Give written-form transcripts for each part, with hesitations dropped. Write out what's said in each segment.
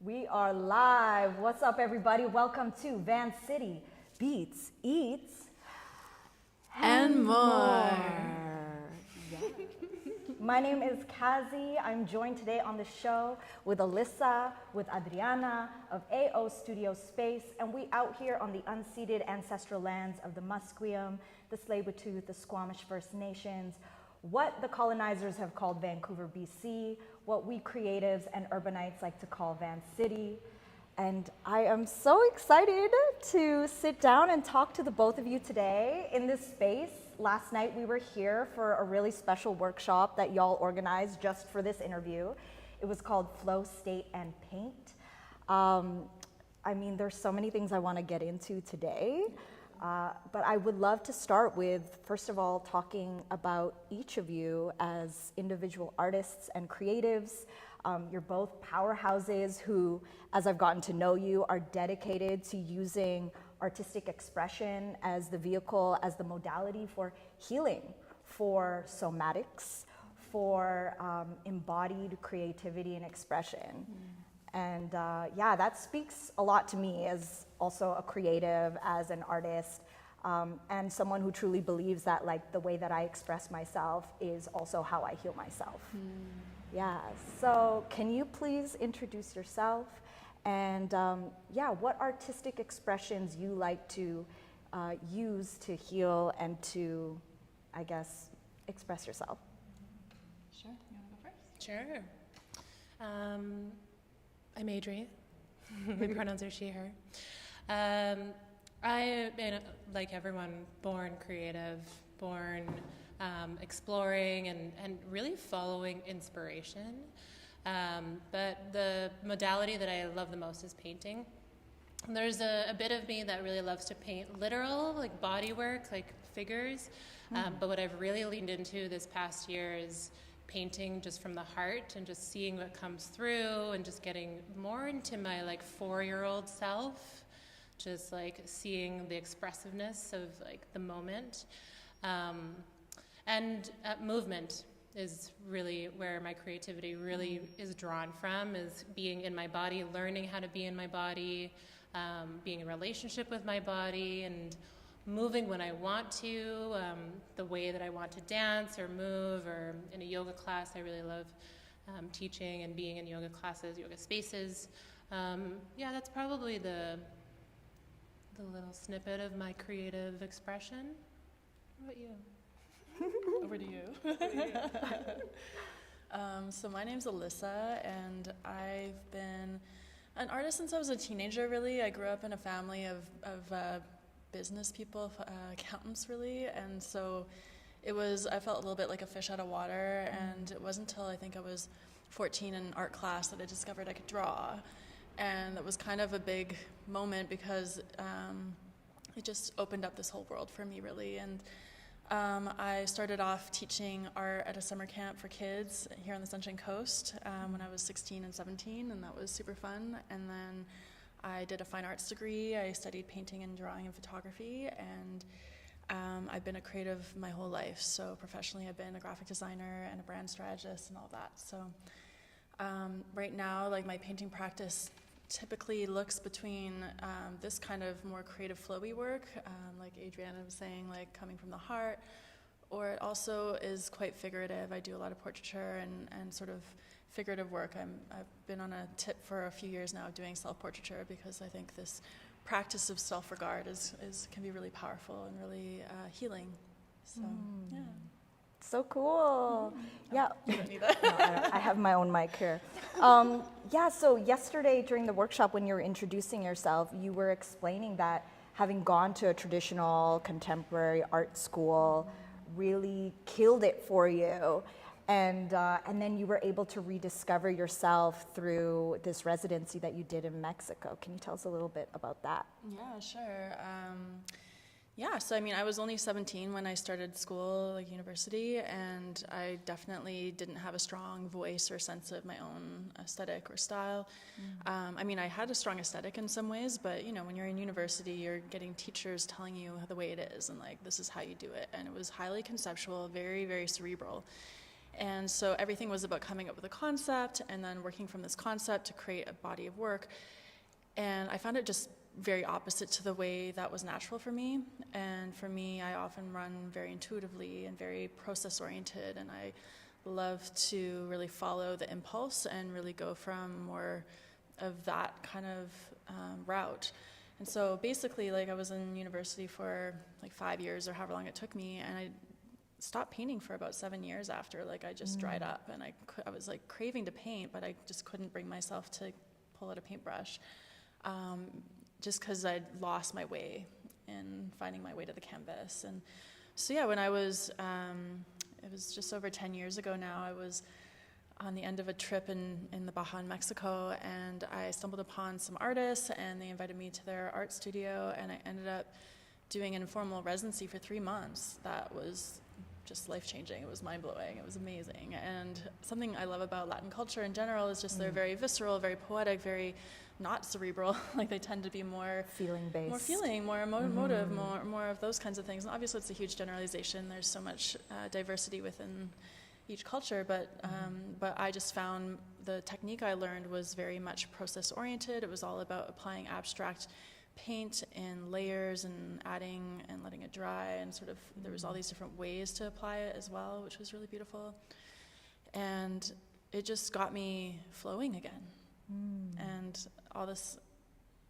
We are live. What's up, everybody? Welcome to Vancity Beats, Eats, and more. Yeah. My name is Kazi. I'm joined today on the show with Alyssa, with Adriana of AO Studio Space, and we out here on the unceded ancestral lands of the Musqueam, the Tsleil-Waututh, the Squamish First Nations, what the colonizers have called Vancouver, BC, what we creatives and urbanites like to call Vancity. And I am so excited to sit down and talk to the both of you today in this space. Last night we were here for a really special workshop that y'all organized just for this interview. It was called Flow, State, and Paint. I mean, there's so many things I want to get into today. But I would love to start with, first of all, talking about each of you as individual artists and creatives. You're both powerhouses who, as I've gotten to know you, are dedicated to using artistic expression as the vehicle, as the modality for healing, for somatics, for embodied creativity and expression. And yeah, that speaks a lot to me as also a creative, as an artist, and someone who truly believes that like the way that I express myself is also how I heal myself. Yeah, so can you please introduce yourself and yeah, what artistic expressions you like to use to heal and to, I guess, express yourself? Sure, you want to go first? Sure. I'm Adri. My pronouns are she, her. I am, like everyone, born creative, born exploring and really following inspiration. But the modality that I love the most is painting. And there's a bit of me that really loves to paint literal, like body work, like figures. But what I've really leaned into this past year is painting just from the heart and just seeing what comes through and just getting more into my like 4-year-old self, just like seeing the expressiveness of like the moment. And movement is really where my creativity really is drawn from, is being in my body, learning how to be in my body, being in relationship with my body, and moving when I want to, the way that I want to dance or move, or in a yoga class. I really love teaching and being in yoga classes, yoga spaces. Yeah, that's probably the little snippet of my creative expression. What about you? Over to you. So my name's Alyssa, and I've been an artist since I was a teenager, really. I grew up in a family of business people, accountants, really, and so I felt a little bit like a fish out of water, and it wasn't until I think I was 14 in art class that I discovered I could draw, and that was kind of a big moment because it just opened up this whole world for me, really. And I started off teaching art at a summer camp for kids here on the Sunshine Coast when I was 16 and 17, and that was super fun. And then I did a fine arts degree. I studied painting and drawing and photography, and I've been a creative my whole life. So professionally, I've been a graphic designer and a brand strategist and all that. So right now, like my painting practice typically looks between this kind of more creative flowy work, like Adriana was saying, like coming from the heart, or it also is quite figurative. I do a lot of portraiture and sort of figurative work. I've been on a tip for a few years now doing self-portraiture because I think this practice of self-regard can be really powerful and really healing. So, yeah. So cool. Yeah. You don't need that. No, I have my own mic here. Yeah, so yesterday during the workshop when you were introducing yourself, you were explaining that having gone to a traditional contemporary art school really killed it for you. And then you were able to rediscover yourself through this residency that you did in Mexico. Can you tell us a little bit about that? Yeah, sure. Yeah, so I mean, I was only 17 when I started school, like university, and I definitely didn't have a strong voice or sense of my own aesthetic or style. I mean, I had a strong aesthetic in some ways, but you know, when you're in university, you're getting teachers telling you the way it is, and like, this is how you do it. And it was highly conceptual, very, very cerebral. And so everything was about coming up with a concept and then working from this concept to create a body of work. And I found it just very opposite to the way that was natural for me. And for me, I often run very intuitively and very process-oriented, and I love to really follow the impulse and really go from more of that kind of route. And so basically, like, I was in university for like 5 years or however long it took me, and I stopped painting for about 7 years after. Like, I just dried up, and I was like craving to paint, but I just couldn't bring myself to pull out a paintbrush, just because I'd lost my way in finding my way to the canvas. And so yeah, when I was, it was just over 10 years ago now, I was on the end of a trip in the Baja Mexico, and I stumbled upon some artists, and they invited me to their art studio, and I ended up doing an informal residency for 3 months. That was just life-changing. It was mind-blowing. It was amazing. And something I love about Latin culture in general is just they're very visceral, very poetic, very not cerebral. Like, they tend to be more feeling-based, more feeling, more emotive, more of those kinds of things. And obviously, it's a huge generalization. There's so much diversity within each culture, but I just found the technique I learned was very much process-oriented. It was all about applying abstract paint in layers and adding and letting it dry, and sort of there was all these different ways to apply it as well, which was really beautiful. And it just got me flowing again. And all this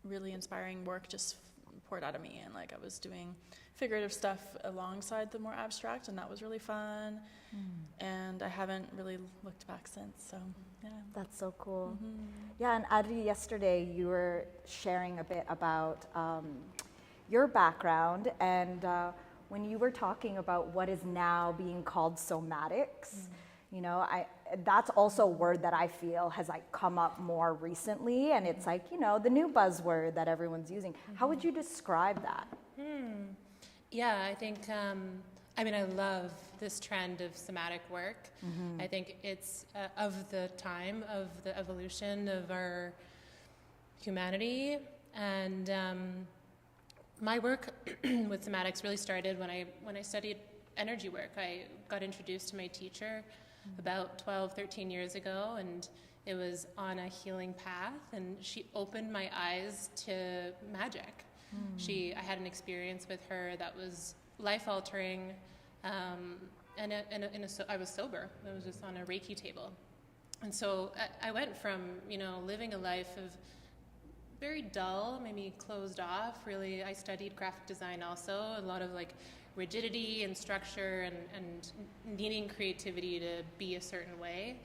really inspiring work just poured out of me, and like I was doing figurative stuff alongside the more abstract, and that was really fun. And I haven't really looked back since, so yeah. That's so cool. Yeah, and Adri, yesterday you were sharing a bit about your background, and when you were talking about what is now being called somatics, you know, that's also a word that I feel has like come up more recently, and it's like, you know, the new buzzword that everyone's using. How would you describe that? Yeah, I think, I mean, I love this trend of somatic work. I think it's of the time of the evolution of our humanity. And my work with somatics really started when I studied energy work. I got introduced to my teacher about 12, 13 years ago, and it was on a healing path, and she opened my eyes to magic. I had an experience with her that was life-altering, and I was sober. I was just on a Reiki table. And so I went from, you know, living a life of very dull, maybe closed off, really. I studied graphic design also, a lot of like rigidity and structure and needing creativity to be a certain way.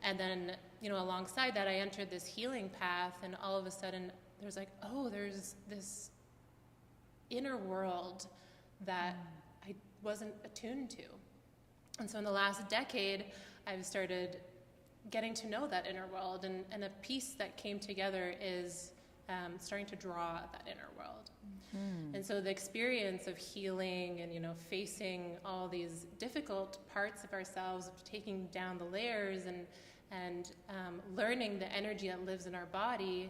And then, you know, alongside that, I entered this healing path, and all of a sudden there's like, oh, there's this inner world that I wasn't attuned to. And so in the last decade, I've started getting to know that inner world, and a piece that came together is starting to draw that inner world. And so the experience of healing and, you know, facing all these difficult parts of ourselves, of taking down the layers and learning the energy that lives in our body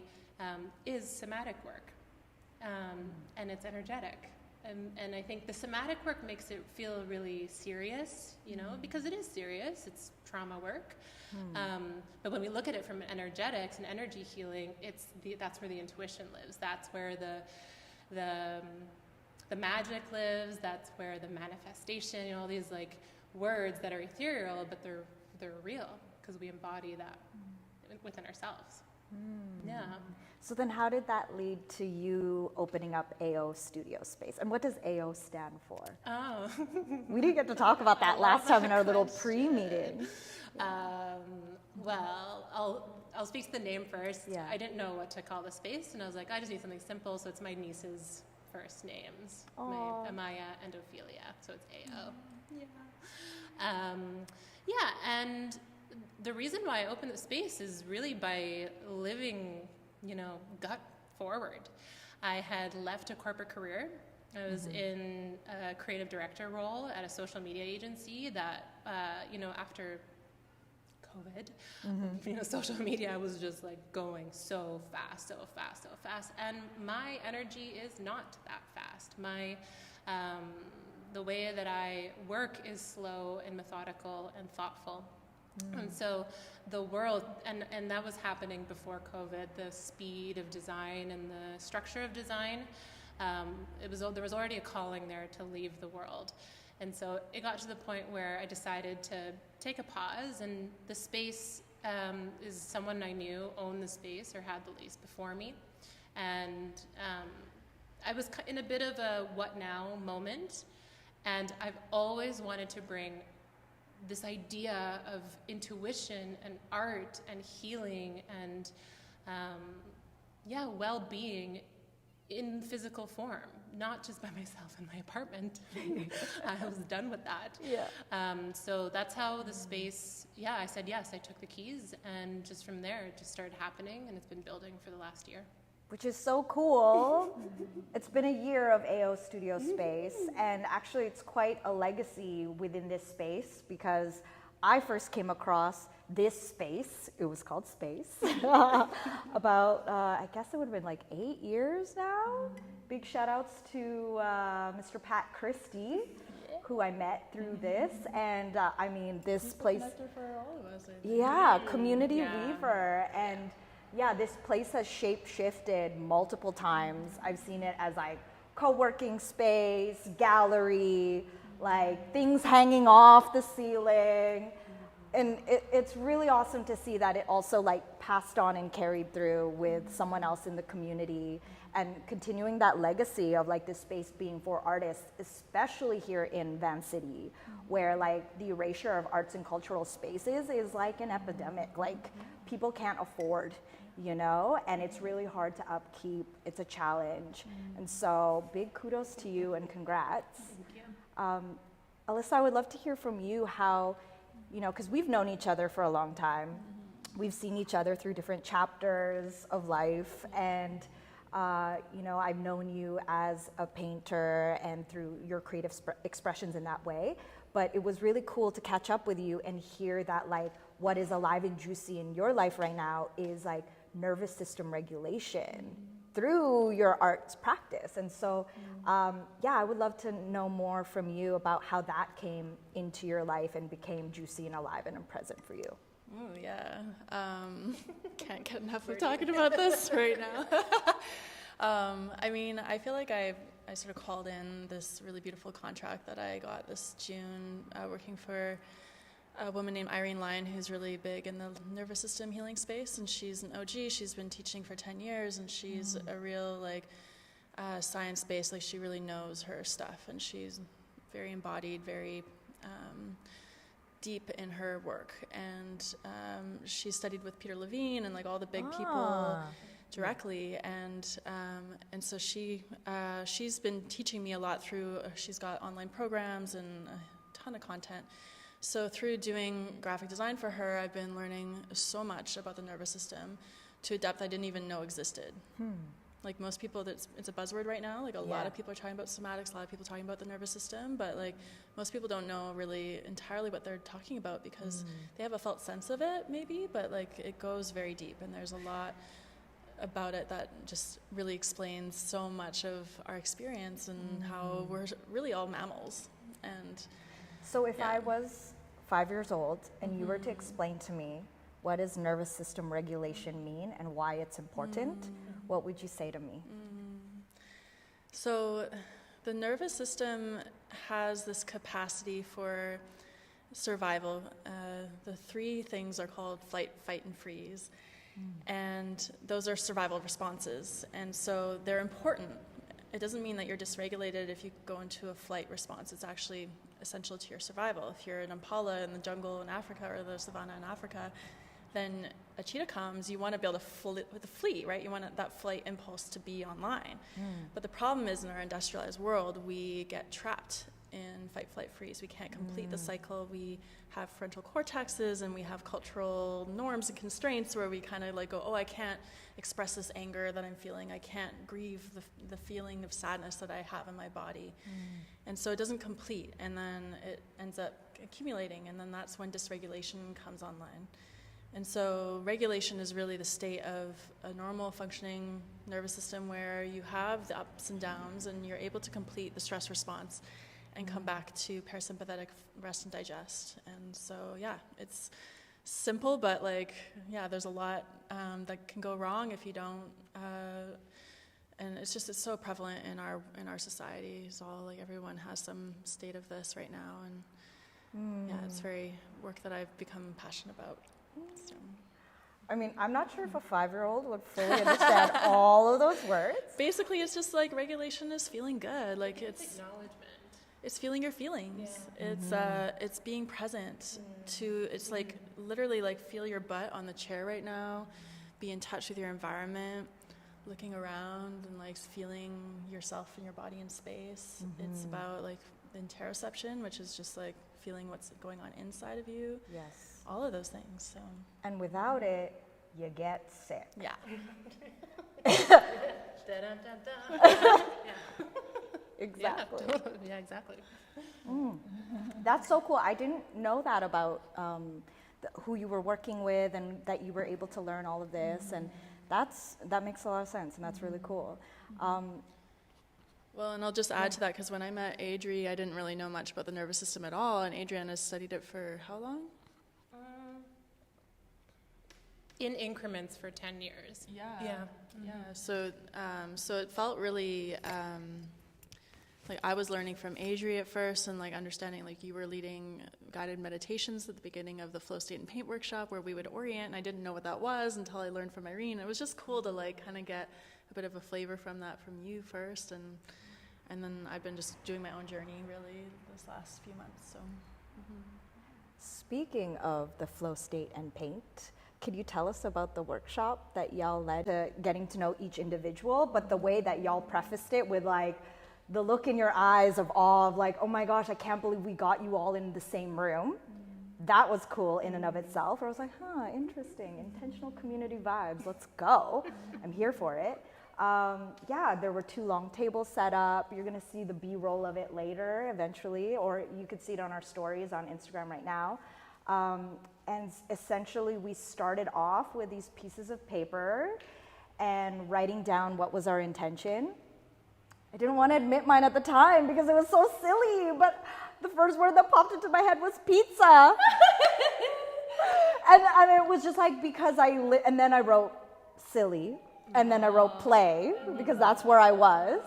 is somatic work. And it's energetic. And I think the somatic work makes it feel really serious, you know, because it is serious. It's trauma work. But when we look at it from energetics and energy healing, that's where the intuition lives. That's where the magic lives. That's where the manifestation, you know, all these like words that are ethereal, but they're real because we embody that within ourselves. Yeah. So then how did that lead to you opening up AO Studio Space? And what does AO stand for? Oh. We didn't get to talk about that last time in our little pre-meeting. Well, I'll speak to the name first. Yeah. I didn't know what to call the space, and I was like, I just need something simple, so it's my niece's first names. Aww. Amaya and Ophelia, so it's AO. Yeah, and the reason why I opened the space is really by living, you know, gut forward. I had left a corporate career. I was in a creative director role at a social media agency that, you know, after COVID, you know, social media was just like going so fast. And my energy is not that fast. The way that I work is slow and methodical and thoughtful. And so the world, and that was happening before COVID, the speed of design and the structure of design, there was already a calling there to leave the world. And so it got to the point where I decided to take a pause, and the space is someone I knew owned the space or had the lease before me. And I was in a bit of a what now moment, and I've always wanted to bring this idea of intuition and art and healing and well-being in physical form, not just by myself in my apartment. I was done with that. So that's how the space, I said yes. I took the keys, and just from there it just started happening, and it's been building for the last year. Which is so cool. It's been a year of AO Studio Space, and actually it's quite a legacy within this space, because I first came across this space, it was called Space, about, I guess it would have been like 8 years now. Big shout outs to Mr. Pat Christie, who I met through this, and I mean, this place, for all of us, I think. community weaver, and this place has shape-shifted multiple times. I've seen it as like co-working space, gallery, like things hanging off the ceiling. And it's really awesome to see that it also like passed on and carried through with someone else in the community, and continuing that legacy of like this space being for artists, especially here in Vancity, where like the erasure of arts and cultural spaces is like an epidemic. Like people can't afford, and it's really hard to upkeep. It's a challenge. And so big kudos to you and congrats. Thank you. Alyssa, I would love to hear from you how, because we've known each other for a long time. We've seen each other through different chapters of life, and I've known you as a painter and through your creative expressions in that way. But it was really cool to catch up with you and hear that like what is alive and juicy in your life right now is like nervous system regulation through your arts practice. And so, I would love to know more from you about how that came into your life and became juicy and alive and present for you. Oh, yeah. Can't get enough of talking about this right now. I mean, I feel like I sort of called in this really beautiful contract that I got this June working for a woman named Irene Lyon, who's really big in the nervous system healing space, and she's an OG. She's been teaching for 10 years, and she's a real science-based, like she really knows her stuff, and she's very embodied, very deep in her work, and she studied with Peter Levine and like all the big people directly, and so she's been teaching me a lot through. She's got online programs and a ton of content. So through doing graphic design for her, I've been learning so much about the nervous system to a depth I didn't even know existed. Like most people, it's a buzzword right now. Like a lot of people are talking about somatics, a lot of people are talking about the nervous system, but like most people don't know really entirely what they're talking about, because they have a felt sense of it maybe, but like it goes very deep, and there's a lot about it that just really explains so much of our experience and how we're really all mammals. And so if I was 5 years old and you were to explain to me what does nervous system regulation mean and why it's important, what would you say to me? So the nervous system has this capacity for survival. The three things are called flight, fight, and freeze. And those are survival responses. And so they're important. It doesn't mean that you're dysregulated if you go into a flight response. It's actually essential to your survival. If you're an impala in the jungle in Africa or the savanna in Africa, then a cheetah comes, you want to be able to flee, right? You want that flight impulse to be online. But the problem is in our industrialized world, we get trapped in fight, flight, freeze. We can't complete the cycle. We have frontal cortexes, and we have cultural norms and constraints where we kind of like go, oh, I can't express this anger that I'm feeling. I can't grieve the feeling of sadness that I have in my body. And so it doesn't complete, and then it ends up accumulating, and then that's when dysregulation comes online. And so regulation is really the state of a normal functioning nervous system where you have the ups and downs, and you're able to complete the stress response and come back to parasympathetic rest and digest. And so, yeah, it's simple, but like, yeah, there's a lot that can go wrong if you don't. And it's so prevalent in our society. It's all like everyone has some state of this right now, and yeah, it's very work that I've become passionate about. So. I mean, I'm not sure if a 5-year-old would fully understand all of those words. Basically, it's just like regulation is feeling good. Like it's acknowledgement. It's feeling your feelings. Yeah. It's being present to. It's like literally like feel your butt on the chair right now. Be in touch with your environment. Looking around and like feeling yourself and your body in space. It's about like interoception, which is just like feeling what's going on inside of you. Yes. All of those things. So. And without it, you get sick. Yeah. Exactly. Yeah, exactly. That's so cool. I didn't know that about who you were working with, and that you were able to learn all of this, and that makes a lot of sense, and that's really cool. Well, and I'll just add to that, because when I met Adri, I didn't really know much about the nervous system at all, and Adriana studied it for how long? In increments for 10 years. Yeah. Yeah. Yeah. So it felt really like I was learning from Adri at first, and like understanding, like you were leading guided meditations at the beginning of the Flow State and Paint workshop where we would orient, and I didn't know what that was until I learned from Irene. It was just cool to like kind of get a bit of a flavor from that from you first, and then I've been just doing my own journey really this last few months. So. Speaking of the Flow State and Paint, could you tell us about the workshop that y'all led to getting to know each individual, but the way that y'all prefaced it with like the look in your eyes of awe of like, oh my gosh, I can't believe we got you all in the same room. That was cool in and of itself. I was like, interesting, intentional community vibes, let's go. I'm here for it. Yeah, there were 2 long tables set up. You're gonna see the B-roll of it later, eventually, or you could see it on our stories on Instagram right now. And essentially we started off with these pieces of paper and writing down what was our intention. I didn't want to admit mine at the time because it was so silly, but the first word that popped into my head was pizza. and it was just like, because and then I wrote silly, and then I wrote play, because that's where I was.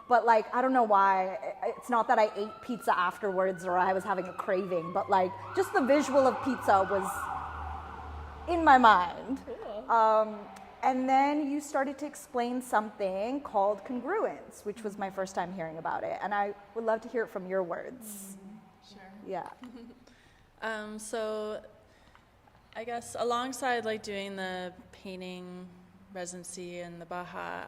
But like, I don't know why, it's not that I ate pizza afterwards or I was having a craving, but like, just the visual of pizza was in my mind. And then you started to explain something called congruence, which was my first time hearing about it. And I would love to hear it from your words. Sure. Yeah. So I guess alongside like doing the painting residency in the Baja,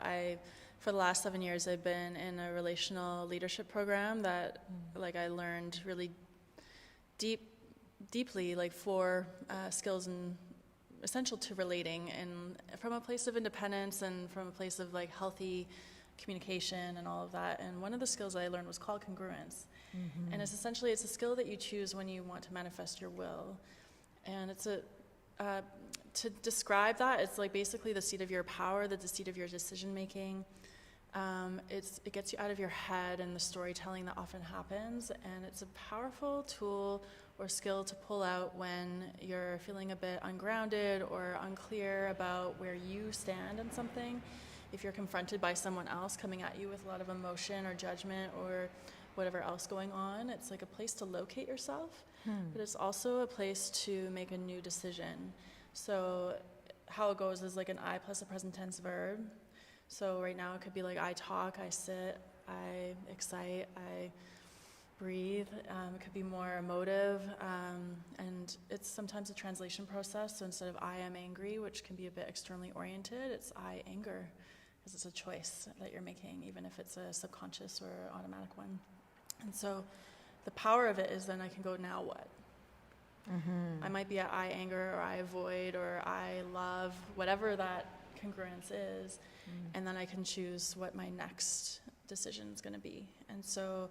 for the last 7 years, I've been in a relational leadership program that like I learned really deeply like 4 skills and essential to relating, and from a place of independence and from a place of like healthy communication and all of that. And one of the skills I learned was called congruence. And it's essentially, it's a skill that you choose when you want to manifest your will. And it's to describe that, it's like basically the seat of your power, the seat of your decision making. It gets you out of your head and the storytelling that often happens, and it's a powerful tool or skill to pull out when you're feeling a bit ungrounded or unclear about where you stand in something. If you're confronted by someone else coming at you with a lot of emotion or judgment or whatever else going on, it's like a place to locate yourself, but it's also a place to make a new decision. So how it goes is like an I plus a present tense verb. So right now it could be like I talk, I sit, I excite, I breathe. It could be more emotive, and it's sometimes a translation process. So instead of I am angry, which can be a bit externally oriented, it's I anger, because it's a choice that you're making, even if it's a subconscious or automatic one. And so the power of it is then I can go, now what? I might be at I anger, or I avoid, or I love, whatever that congruence is, and then I can choose what my next decision is going to be. And so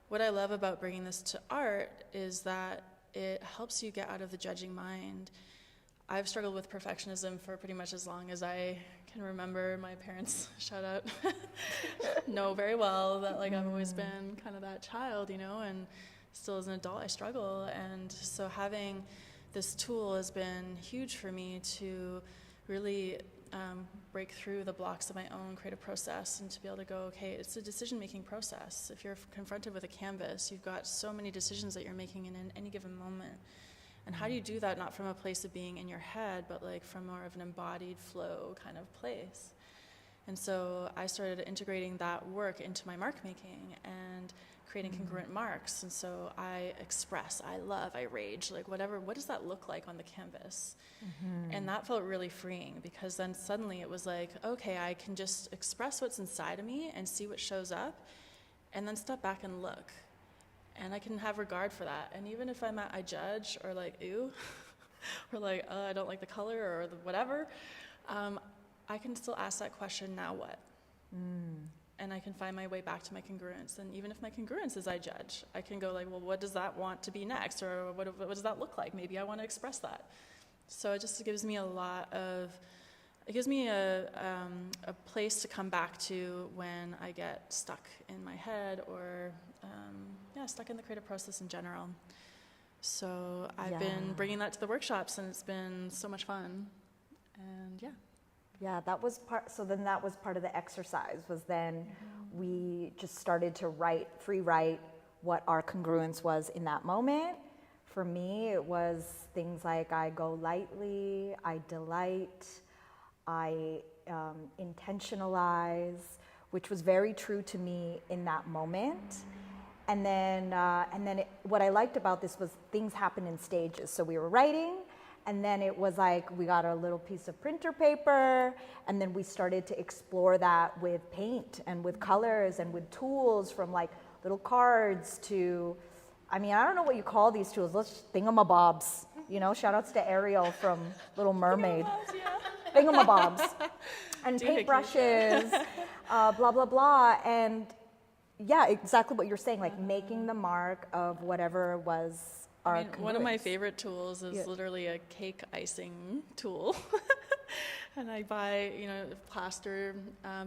what I love about bringing this to art is that it helps you get out of the judging mind. I've struggled with perfectionism for pretty much as long as I can remember. My parents, shout out, know very well that like I've always been kind of that child, you know, and still as an adult I struggle. And so having this tool has been huge for me to really break through the blocks of my own creative process and to be able to go, okay, it's a decision-making process. If you're confronted with a canvas, you've got so many decisions that you're making in any given moment. And how do you do that not from a place of being in your head, but like from more of an embodied flow kind of place? And so I started integrating that work into my mark making and creating congruent marks. And so I express, I love, I rage, like whatever, what does that look like on the canvas? And that felt really freeing, because then suddenly it was like, okay, I can just express what's inside of me and see what shows up, and then step back and look. And I can have regard for that. And even if I judge, or like, ew, or like, I don't like the color, or whatever, I can still ask that question, now what? And I can find my way back to my congruence. And even if my congruence is I judge, I can go like, well, what does that want to be next? Or what does that look like? Maybe I want to express that. So it just gives me a place to come back to when I get stuck in my head, or stuck in the creative process in general. So I've been bringing that to the workshops, and it's been so much fun. And yeah, that was part. So then that was part of the exercise, was then we just started to free write what our congruence was in that moment. For me, it was things like I go lightly, I delight, I intentionalize, which was very true to me in that moment. And then what I liked about this was things happen in stages. So we were writing, and then it was like we got a little piece of printer paper, and then we started to explore that with paint and with colors and with tools, from like little cards to, I mean, I don't know what you call these tools. Let's thingamabobs, shout outs to Ariel from Little Mermaid. Thingamabobs. And paintbrushes, blah, blah, blah. And yeah, exactly what you're saying, like making the mark of whatever was our congruence. One of my favorite tools is literally a cake icing tool. And I buy, plaster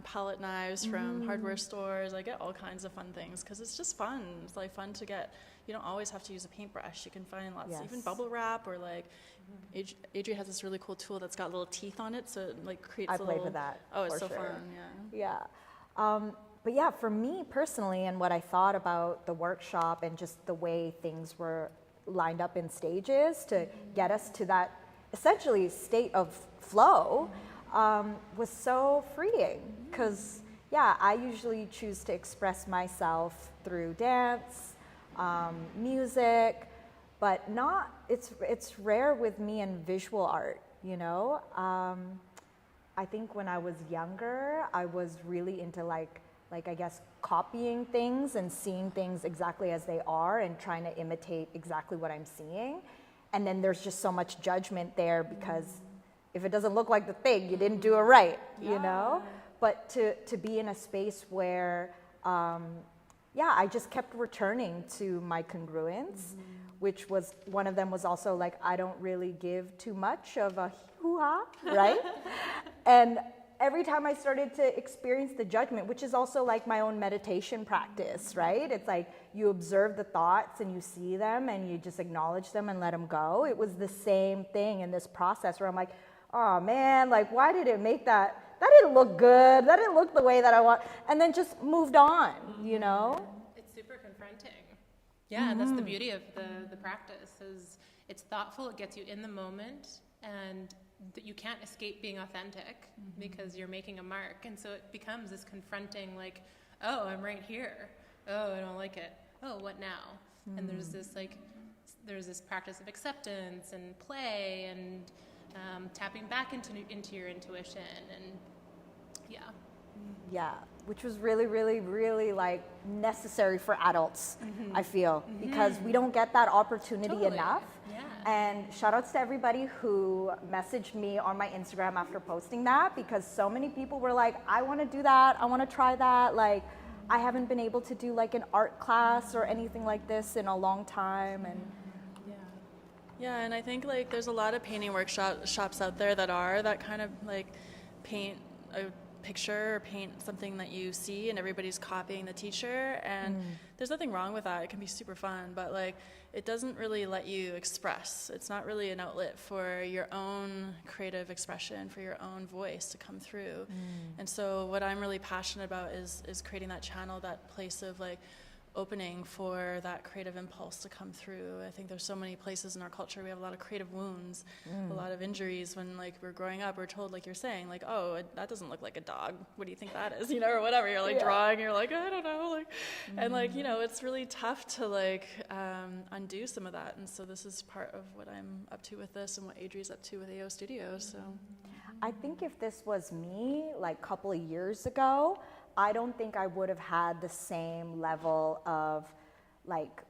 palette knives from hardware stores. I get all kinds of fun things because it's just fun. It's like fun to get. You don't always have to use a paintbrush. You can find lots, even bubble wrap, or like, Adri has this really cool tool that's got little teeth on it, so it like creates. I played with that. Oh, it's so sure. fun! Yeah. But yeah, for me personally, and what I thought about the workshop and just the way things were lined up in stages to get us to that essentially state of flow, was so freeing. Because I usually choose to express myself through dance, music, but it's rare with me in visual art, I think when I was younger, I was really into like I guess copying things and seeing things exactly as they are and trying to imitate exactly what I'm seeing. And then there's just so much judgment there, because if it doesn't look like the thing, you didn't do it right, But to be in a space where, I just kept returning to my congruence, which was, one of them was also like, I don't really give too much of a hoo-ha, right? And every time I started to experience the judgment, which is also like my own meditation practice, right? It's like you observe the thoughts and you see them and you just acknowledge them and let them go. It was the same thing in this process where I'm like, oh man, like why did it make that? That didn't look good. That didn't look the way that I want. And then just moved on, It's super confronting. Yeah, that's the beauty of the practice, is it's thoughtful, it gets you in the moment, and you can't escape being authentic because you're making a mark. And so it becomes this confronting, like, oh, I'm right here. Oh, I don't like it. Oh, what now? And there's this practice of acceptance and play and tapping back into your intuition, and which was really, really, really like necessary for adults, I feel, because we don't get that opportunity enough. And shout outs to everybody who messaged me on my Instagram after posting that, because so many people were like, I want to do that. I want to try that. Like, I haven't been able to do like an art class or anything like this in a long time. And and I think like there's a lot of painting shops out there that kind of like paint picture or paint something that you see and everybody's copying the teacher, and there's nothing wrong with that. It can be super fun, but like it doesn't really let you express. It's not really an outlet for your own creative expression, for your own voice to come through. And so what I'm really passionate about is creating that channel, that place of like opening for that creative impulse to come through. I think there's so many places in our culture we have a lot of creative wounds, a lot of injuries. When like we're growing up, we're told, like you're saying, like, oh, that doesn't look like a dog, what do you think that is, you know, or whatever. You're like drawing, you're like, I don't know, like and like, you know, it's really tough to like undo some of that. And so this is part of what I'm up to with this and what Adri's up to with AO Studios. So I think if this was me like a couple of years ago, I don't think I would have had the same level of like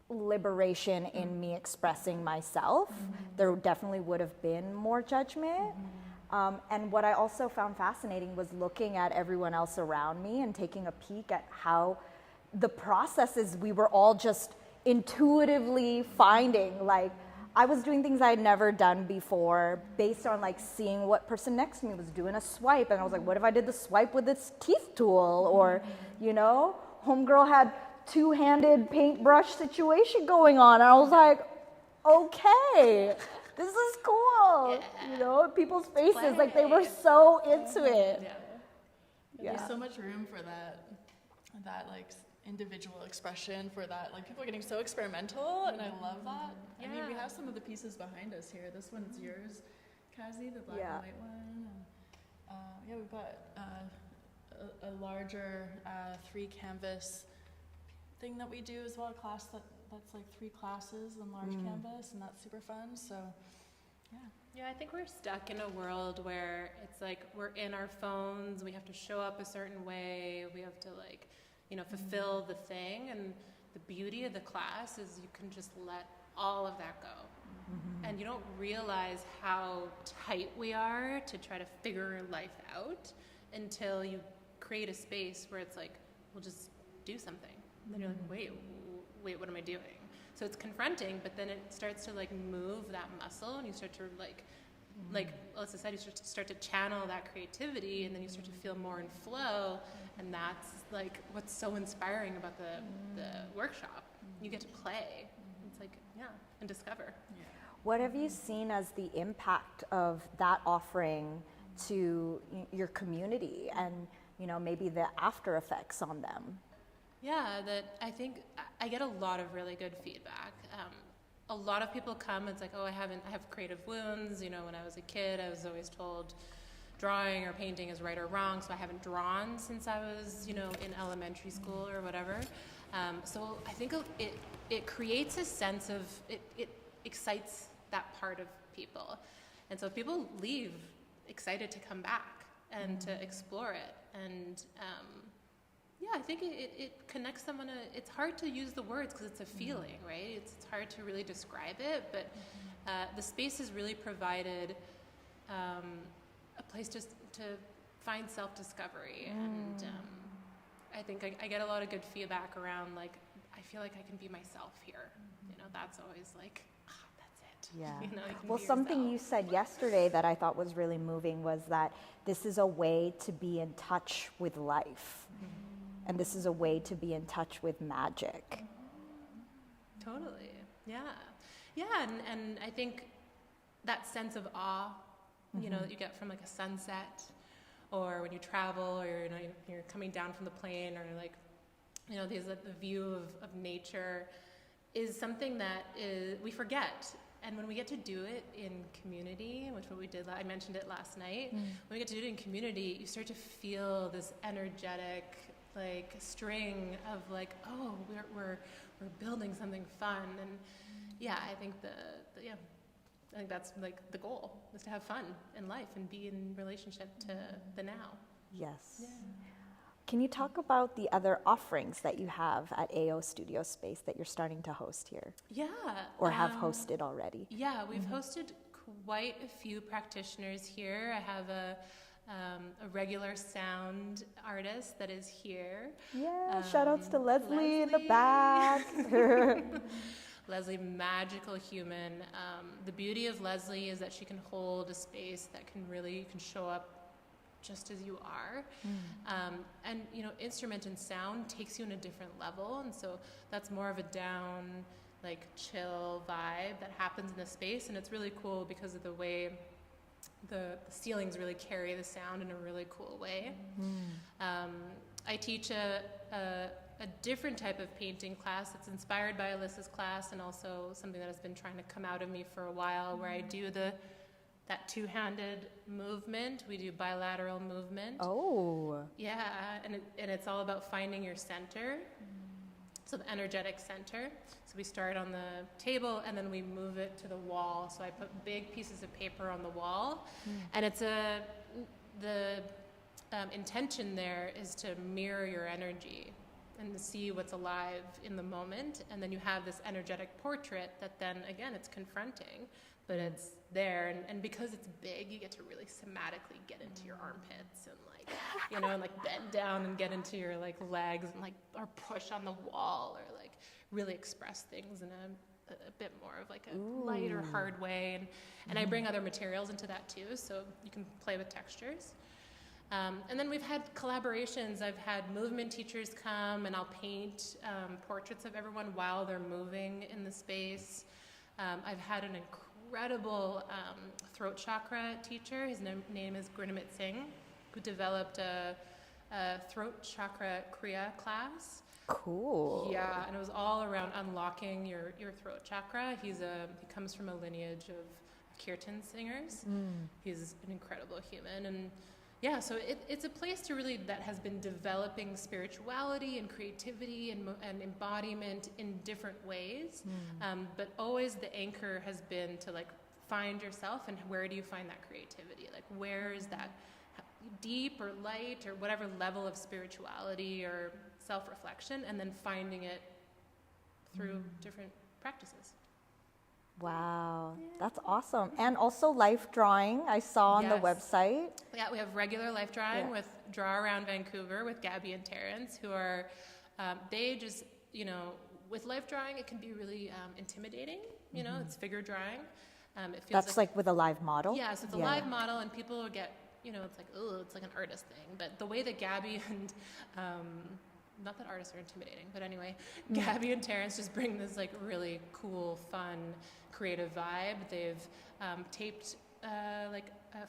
liberation in me expressing myself. There definitely would have been more judgment. And what I also found fascinating was looking at everyone else around me and taking a peek at how the processes we were all just intuitively finding. Like I was doing things I had never done before based on like seeing what person next to me was doing a swipe. And I was like, what if I did the swipe with this teeth tool? Or, you know, homegirl had two-handed paintbrush situation going on. And I was like, okay, this is cool. You know, people's faces, like they were so into it. There's so much room for that like individual expression, for that, like people are getting so experimental, and I love that. I mean, we have some of the pieces behind us here. This one's yours, Kazi, the black and white one. And, we've got a larger 3 canvas thing that we do as well, a class that's like 3 classes in large canvas, and that's super fun. So I think we're stuck in a world where it's like we're in our phones, we have to show up a certain way, we have to like, you know, fulfill the thing. And the beauty of the class is you can just let all of that go. And you don't realize how tight we are to try to figure life out until you create a space where it's like, we'll just do something. And then you're like, wait, what am I doing? So it's confronting, but then it starts to like move that muscle, and you start to like Alyssa said, you start to channel that creativity, and then you start to feel more in flow. And that's like what's so inspiring about the workshop. You get to play. It's like, and discover. What have you seen as the impact of that offering to your community, and, you know, maybe the after effects on them? That I think I get a lot of really good feedback. A lot of people come, it's like, oh, I have creative wounds. You know, when I was a kid, I was always told drawing or painting is right or wrong, so I haven't drawn since I was, you know, in elementary school or whatever. So I think it creates a sense of, it excites that part of people. And so people leave excited to come back and to explore it. And I think it connects someone. It's hard to use the words because it's a feeling, right? It's hard to really describe it, but the space has really provided a place just to find self-discovery. And I think I get a lot of good feedback around, like, I feel like I can be myself here. You know, that's always like, that's it. Yeah. You know, you can Well, be something yourself. you said yesterday that I thought was really moving was that this is a way to be in touch with life. And this is a way to be in touch with magic. Totally. Yeah. And I think that sense of awe, you know, that you get from like a sunset, or when you travel, or you're coming down from the plane, or like, you know, the view of nature is something that we forget. And when we get to do it in community, which what we did, I mentioned it last night, when we get to do it in community, you start to feel this energetic like string of like, oh, we're building something fun. And I think I think that's like the goal, is to have fun in life and be in relationship to the now. Yes. Can you talk about the other offerings that you have at AO Studio Space that you're starting to host here? Or have hosted already? We've hosted quite a few practitioners here. I have a regular sound artist that is here. Shout outs to Leslie in the back. Leslie, magical human. The beauty of Leslie is that she can hold a space that you can show up just as you are. And, you know, instrument and sound takes you in a different level. And so that's more of a down, like chill vibe that happens in the space. And it's really cool because of the way the ceilings really carry the sound in a really cool way. I teach a different type of painting class that's inspired by Alyssa's class, and also something that has been trying to come out of me for a while, where I do that two-handed movement. We do bilateral movement. Oh. Yeah, and it's all about finding your center. So the energetic center. So we start on the table and then we move it to the wall. So I put big pieces of paper on the wall, and it's the intention there is to mirror your energy and to see what's alive in the moment. And then you have this energetic portrait that then, again, it's confronting, but it's there. And because it's big, you get to really somatically get into your armpits and like, you know, and like bend down and get into your like legs and like, or push on the wall, or like really express things in a bit more of like a lighter, hard way. And I bring other materials into that too, so you can play with textures. And then we've had collaborations. I've had movement teachers come, and I'll paint portraits of everyone while they're moving in the space. I've had an incredible throat chakra teacher. His name is Gurnameet Singh, who developed a throat chakra Kriya class. Cool. Yeah, and it was all around unlocking your throat chakra. He comes from a lineage of kirtan singers. He's an incredible human, and yeah, so it's a place to really that has been developing spirituality and creativity and embodiment in different ways, but always the anchor has been to like find yourself, and where do you find that creativity? Like, where is that deep or light or whatever level of spirituality or self-reflection, and then finding it through different practices. Wow, that's awesome. And also life drawing, I saw on the website. Yeah, we have regular life drawing with Draw Around Vancouver with Gabby and Terrence, who are, they just, you know, with life drawing, it can be really intimidating, you know, it's figure drawing. It feels That's like with a live model? Yeah, so it's a live model, and people will get, you know, it's like, oh, it's like an artist thing. But the way that Gabby and, not that artists are intimidating, but anyway, Gabby and Terrence just bring this like really cool, fun, creative vibe. They've taped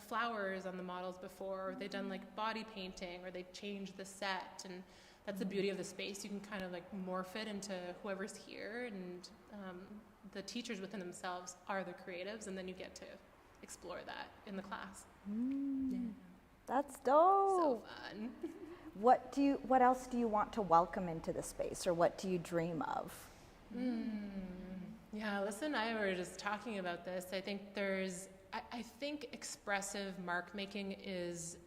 flowers on the models before, or they've done like body painting, or they changed the set, and that's the beauty of the space. You can kind of like morph it into whoever's here, and the teachers within themselves are the creatives, and then you get to explore that in the class. Yeah. That's dope. So fun. What else do you want to welcome into the space, or what do you dream of? Yeah, Alyssa and I were just talking about this. I think I think expressive mark making is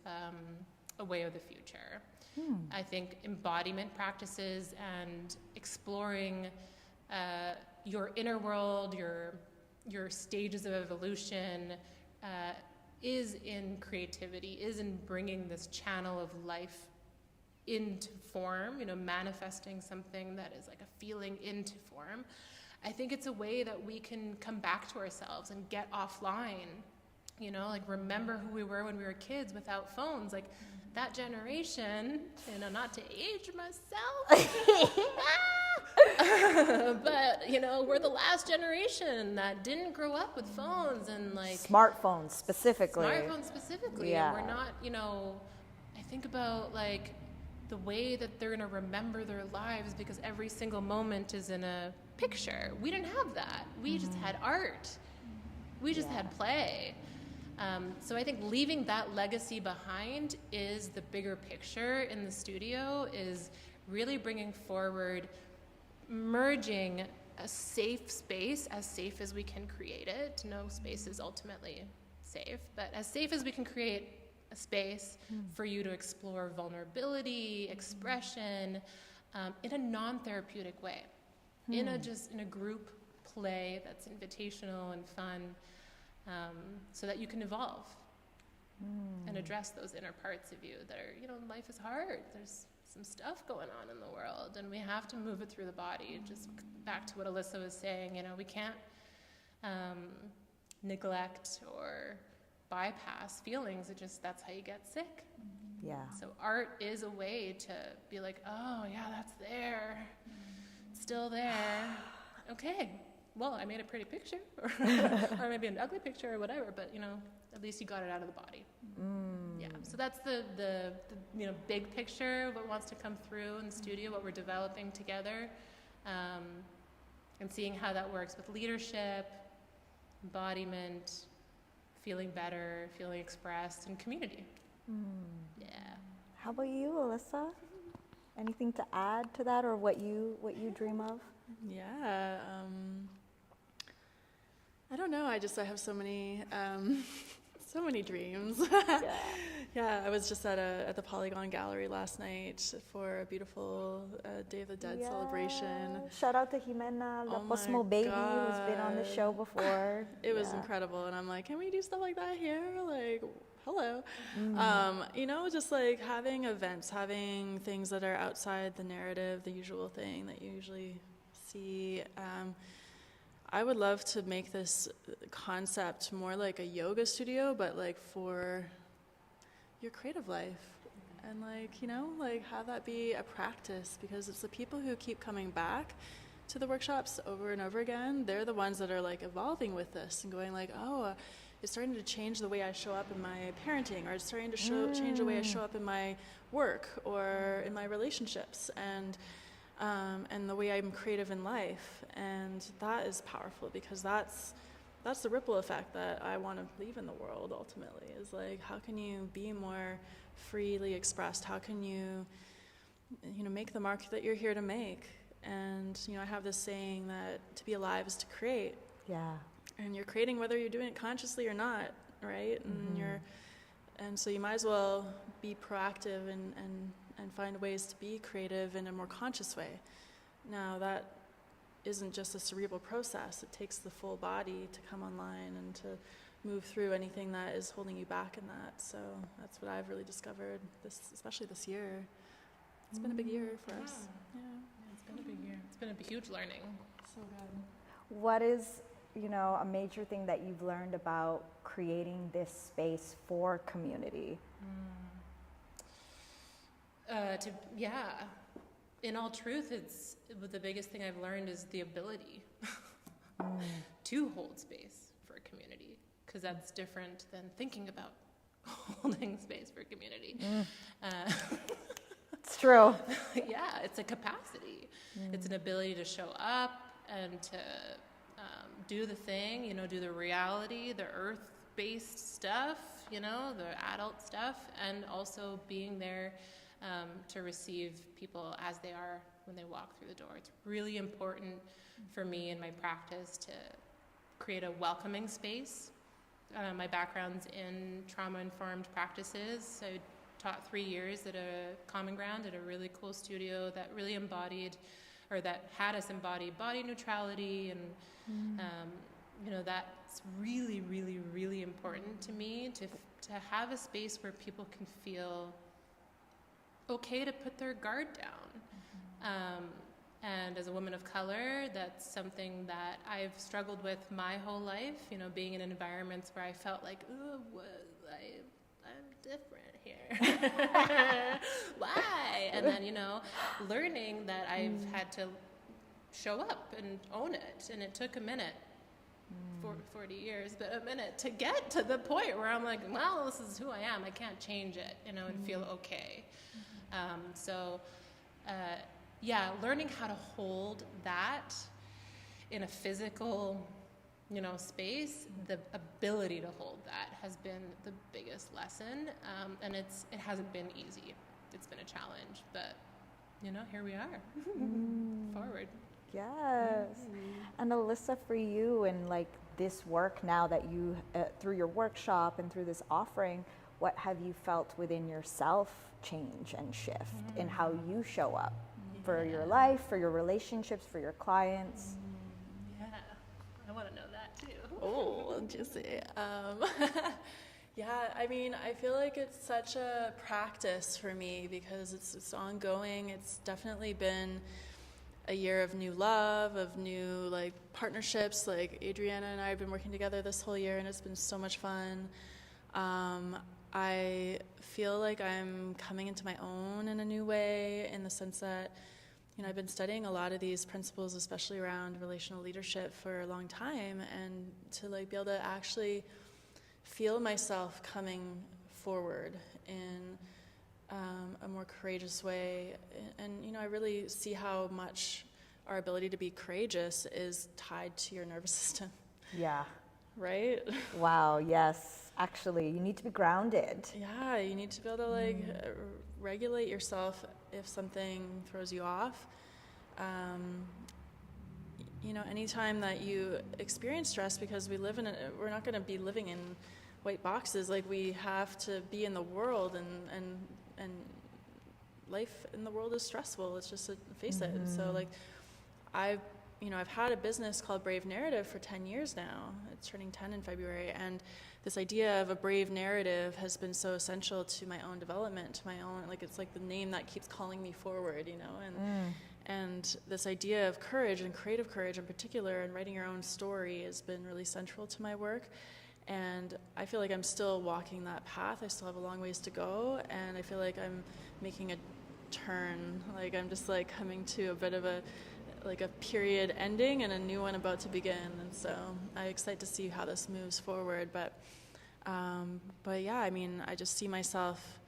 a way of the future. I think embodiment practices and exploring your inner world, your stages of evolution, is in creativity, is in bringing this channel of life into form, you know, manifesting something that is like a feeling into form. I think it's a way that we can come back to ourselves and get offline, you know, like remember who we were when we were kids without phones. Like that generation, you know, not to age myself, but, you know, we're the last generation that didn't grow up with phones and like Smartphones specifically. Yeah. We're not, you know, I think about like the way that they're going to remember their lives, because every single moment is in a picture. We didn't have that. We just had art. We just had play. So I think leaving that legacy behind is the bigger picture in the studio, is really bringing forward, merging a safe space, as safe as we can create it. No space is ultimately safe, but as safe as we can create a space for you to explore vulnerability, expression, in a non-therapeutic way, in a group play that's invitational and fun, so that you can evolve and address those inner parts of you that are, you know, life is hard. There's some stuff going on in the world, and we have to move it through the body. Just back to what Alyssa was saying, you know, we can't neglect or bypass feelings. That's how you get sick. Yeah. So art is a way to be like, oh yeah, that's there, it's still there. Okay, well, I made a pretty picture, or maybe an ugly picture or whatever, but at least you got it out of the body. Yeah, so that's the big picture, what wants to come through in the studio, what we're developing together, and seeing how that works with leadership, embodiment, feeling better, feeling expressed, and community. Yeah. How about you, Alyssa? Anything to add to that, or what you dream of? Yeah. I don't know. I have so many dreams. Yeah, I was just at the Polygon Gallery last night for a beautiful Day of the Dead celebration. Shout out to Jimena, the Posmo baby, who's been on the show before. It was incredible, and I'm like, can we do stuff like that here? Like, hello. Just like having events, having things that are outside the narrative, the usual thing that you usually see. I would love to make this concept more like a yoga studio, but like for your creative life, and have that be a practice, because it's the people who keep coming back to the workshops over and over again. They're the ones that are like evolving with this and going like, oh, it's starting to change the way I show up in my parenting, or it's starting to change the way I show up in my work or in my relationships, and the way I'm creative in life. And that is powerful, because that's the ripple effect that I want to leave in the world ultimately, is like, how can you be more freely expressed? How can you make the mark that you're here to make? And I have this saying that to be alive is to create. Yeah. And you're creating whether you're doing it consciously or not, right? And so you might as well be proactive and find ways to be creative in a more conscious way. Now, that isn't just a cerebral process. It takes the full body to come online and to move through anything that is holding you back in that. So that's what I've really discovered, especially this year. It's been a big year for us. Yeah, it's been a big year. It's been a huge learning. So good. What is, a major thing that you've learned about creating this space for community? In all truth, the biggest thing I've learned is the ability to hold space for a community, because that's different than thinking about holding space for community. It's true. Yeah, it's a capacity. It's an ability to show up and to do the thing, do the reality, the earth-based stuff, the adult stuff, and also being there to receive people as they are when they walk through the door. It's really important for me in my practice to create a welcoming space. My background's in trauma-informed practices. I taught 3 years at a Common Ground at a really cool studio that really that had us embody body neutrality, and that's really, really, really important to me, to have a space where people can feel okay to put their guard down. And as a woman of color, that's something that I've struggled with my whole life, being in environments where I felt like, oh, I'm different here. Why? And then, learning that I've had to show up and own it. And it took a minute, 40 years, but a minute to get to the point where I'm like, well, this is who I am. I can't change it, and feel okay. Learning how to hold that in a physical, space, the ability to hold that has been the biggest lesson. And it hasn't been easy. It's been a challenge, but, here we are, forward. Yes. And Alyssa, for you and this work now that you, through your workshop and through this offering, what have you felt within yourself change and shift in how you show up for your life, for your relationships, for your clients? Yeah, I want to know that too. Oh, juicy. Yeah, I feel like it's such a practice for me, because it's ongoing. It's definitely been a year of new love, of new partnerships. Adriana and I have been working together this whole year, and it's been so much fun. I feel like I'm coming into my own in a new way, in the sense that, you know, I've been studying a lot of these principles, especially around relational leadership, for a long time, and to like be able to actually feel myself coming forward in a more courageous way. And, you know, I really see how much our ability to be courageous is tied to your nervous system. Yeah. Right? Wow, yes. Actually, you need to be grounded. Yeah, you need to be able to like regulate yourself if something throws you off. You know, anytime that you experience stress, because we're not going to be living in white boxes. Like, we have to be in the world, and life in the world is stressful. It's just to face it. So like, I've had a business called Brave Narrative for 10 years now. It's turning 10 in February, and this idea of a brave narrative has been so essential to my own development, to my own, like, it's like the name that keeps calling me forward, you know, and this idea of courage, and creative courage in particular, and writing your own story has been really central to my work. And I feel like I'm still walking that path. I still have a long ways to go, and I feel like I'm making a turn. Like, I'm just like coming to a bit of a period ending and a new one about to begin. And so I'm excited to see how this moves forward. But yeah, I mean, I just see myself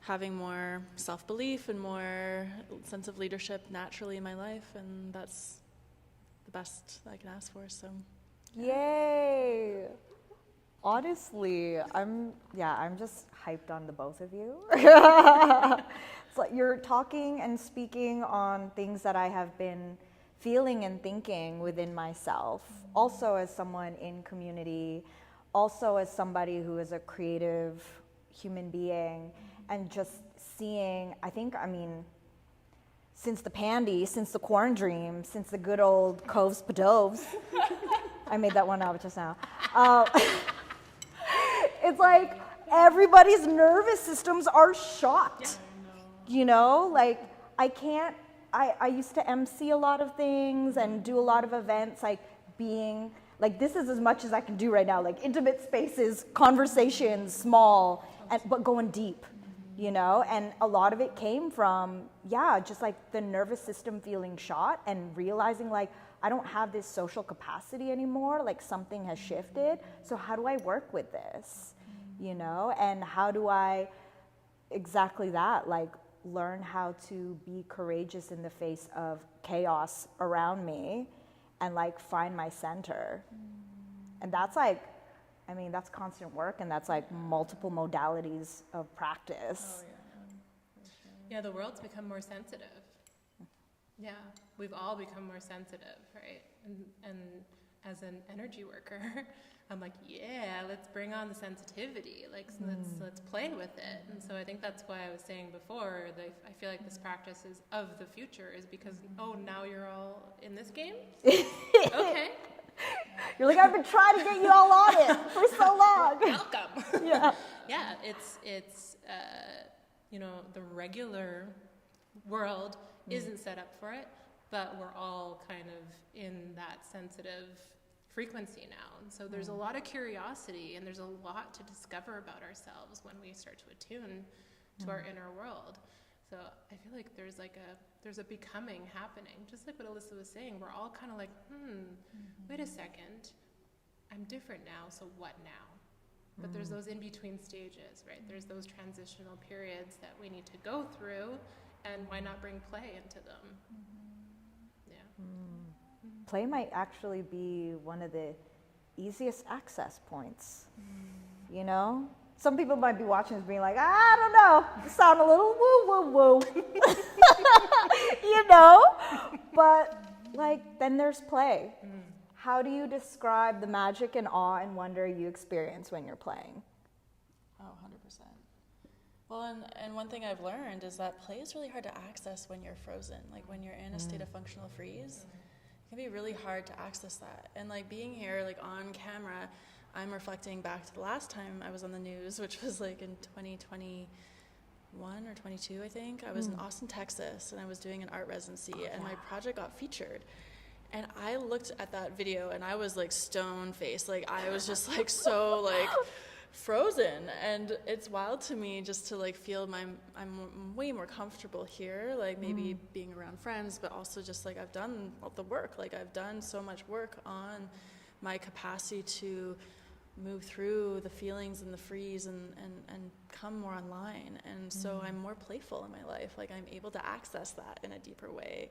having more self-belief and more sense of leadership naturally in my life, and that's the best I can ask for. So Yay! Honestly, I'm just hyped on the both of you. It's like you're talking and speaking on things that I have been feeling and thinking within myself, also as someone in community, also as somebody who is a creative human being, and just seeing, I mean, since the pandy, since the corn dream, since the good old Coves Padoves, I made that one up just now. It's like everybody's nervous systems are shot. You know, like I used to MC a lot of things and do a lot of events, like being, like this is as much as I can do right now, like intimate spaces, conversations, small, but going deep, you know? And a lot of it came from, just like the nervous system feeling shot and realizing like, I don't have this social capacity anymore, like something has shifted, so how do I work with this, you know? And how do I, exactly that, like learn how to be courageous in the face of chaos around me and like find my center. And that's like, I mean, that's constant work, and that's like multiple modalities of practice. Yeah, the world's become more sensitive. Yeah, we've all become more sensitive, right? And as an energy worker, I'm like, yeah, let's bring on the sensitivity. Like, let's play with it. And so I think that's why I was saying before, that I feel like this practice is of the future, is because, now you're all in this game? Okay. You're like, I've been trying to get you all on it for so long. Welcome. Yeah. Yeah, it's the regular world isn't set up for it, but we're all kind of in that sensitive frequency now. And so there's a lot of curiosity, and there's a lot to discover about ourselves when we start to attune to our inner world. So I feel like there's a becoming happening, just like what Alyssa was saying. We're all kind of like, wait a second, I'm different now, so what now? But there's those in-between stages, right? There's those transitional periods that we need to go through, and why not bring play into them? Yeah. Play might actually be one of the easiest access points, you know? Some people might be watching this being like, I don't know, you sound a little woo-woo-woo, you know? But like, then there's play. How do you describe the magic and awe and wonder you experience when you're playing? Oh, 100%. Well, and one thing I've learned is that play is really hard to access when you're frozen. Like when you're in a state of functional freeze, it can be really hard to access that. And like being here, like on camera, I'm reflecting back to the last time I was on the news, which was like in 2021 or 22, I think. I was in Austin, Texas, and I was doing an art residency, and my project got featured. And I looked at that video, and I was like stone-faced. Like I was just like so like frozen, and it's wild to me just to like feel I'm way more comfortable here, like maybe being around friends, but also just like I've done all the work, like I've done so much work on my capacity to move through the feelings and the freeze and come more online, and so I'm more playful in my life, like I'm able to access that in a deeper way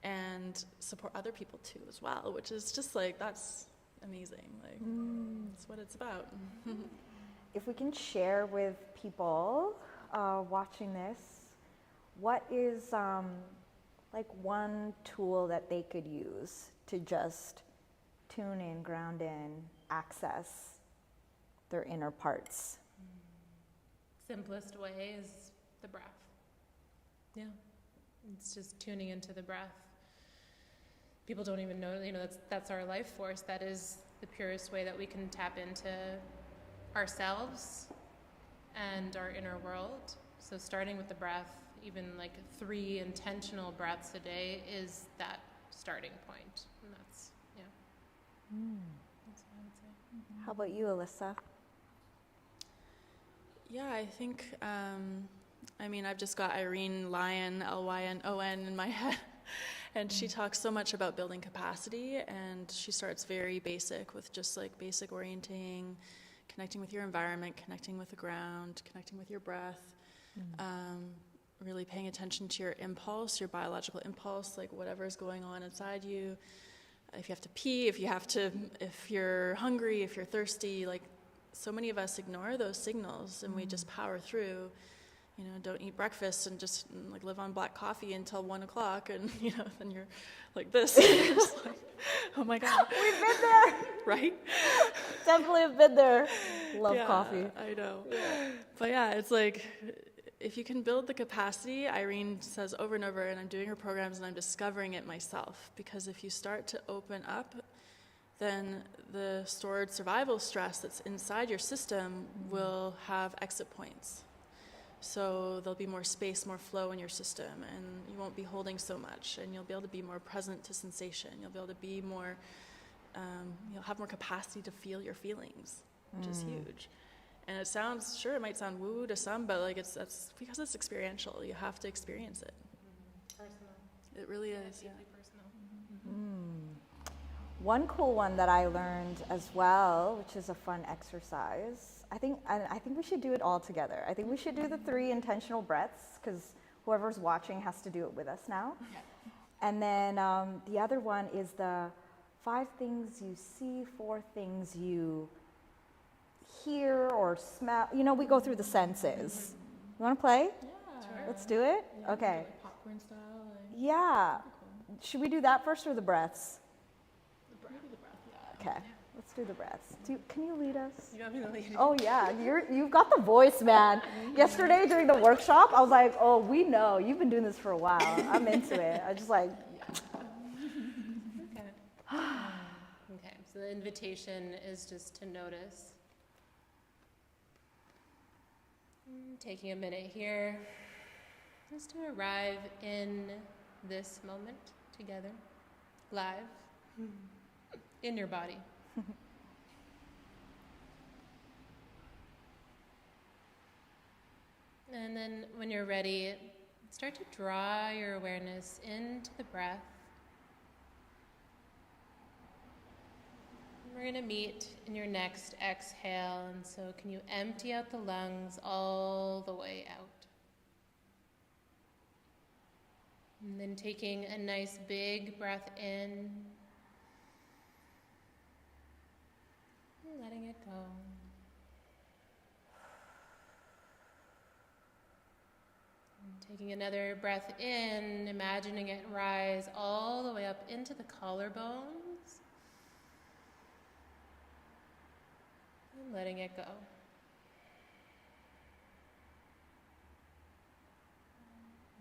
and support other people too as well, which is just like, that's amazing, like that's what it's about. If we can share with people watching this, what is like one tool that they could use to just tune in, ground in, access their inner parts? Simplest way is the breath. Yeah, it's just tuning into the breath. People don't even know, that's our life force. That is the purest way that we can tap into ourselves and our inner world. So starting with the breath, even like 3 intentional breaths a day is that starting point. And that's, that's what I would say. How about you, Alyssa? Yeah, I think, I've just got Irene Lyon, Lyon in my head, and she talks so much about building capacity, and she starts very basic with just like basic orienting, connecting with your environment, connecting with the ground, connecting with your breath, really paying attention to your impulse, your biological impulse, like whatever's going on inside you. If you have to pee, if you're hungry, if you're thirsty, like so many of us ignore those signals and we just power through, don't eat breakfast and just like live on black coffee until 1 o'clock, and then you're like this. You're just like, oh my God. We've been there. Right? Definitely have been there. Love Yeah, coffee. I know. Yeah. But yeah, it's like, if you can build the capacity, Irene says over and over, and I'm doing her programs and I'm discovering it myself, because if you start to open up, then the stored survival stress that's inside your system will have exit points. So there'll be more space, more flow in your system, and you won't be holding so much, and you'll be able to be more present to sensation. You'll be able to be more, you'll have more capacity to feel your feelings, which is huge. And it might sound woo-woo to some, but like that's because it's experiential. You have to experience it. Personal. It really is, yeah. Deeply personal. One cool one that I learned as well, which is a fun exercise. I think we should do it all together. I think we should do the 3 intentional breaths, because whoever's watching has to do it with us now. And then the other one is the 5 things you see, 4 things you hear or smell. We go through the senses. You want to play? Yeah. Sure. Let's do it? Yeah, Okay. like popcorn style. Yeah. Should we do that first or the breaths? Maybe the breath, yeah. Okay. Let's do the breaths. Can you lead us? You want me to lead you? Oh yeah, you've got the voice, man. Yesterday during the workshop, I was like, oh, we know you've been doing this for a while. I'm into it. I just like. Okay. Okay. So the invitation is just to notice. Taking a minute here, just to arrive in this moment together, live, in your body. And then when you're ready, start to draw your awareness into the breath. We're going to meet in your next exhale, and so can you empty out the lungs all the way out? And then taking a nice big breath in, and letting it go. Taking another breath in, imagining it rise all the way up into the collarbones, and letting it go.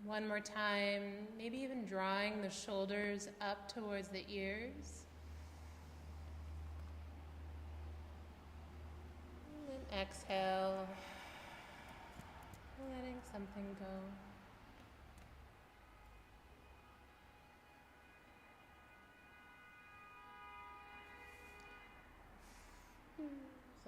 One more time, maybe even drawing the shoulders up towards the ears. And then exhale, letting something go.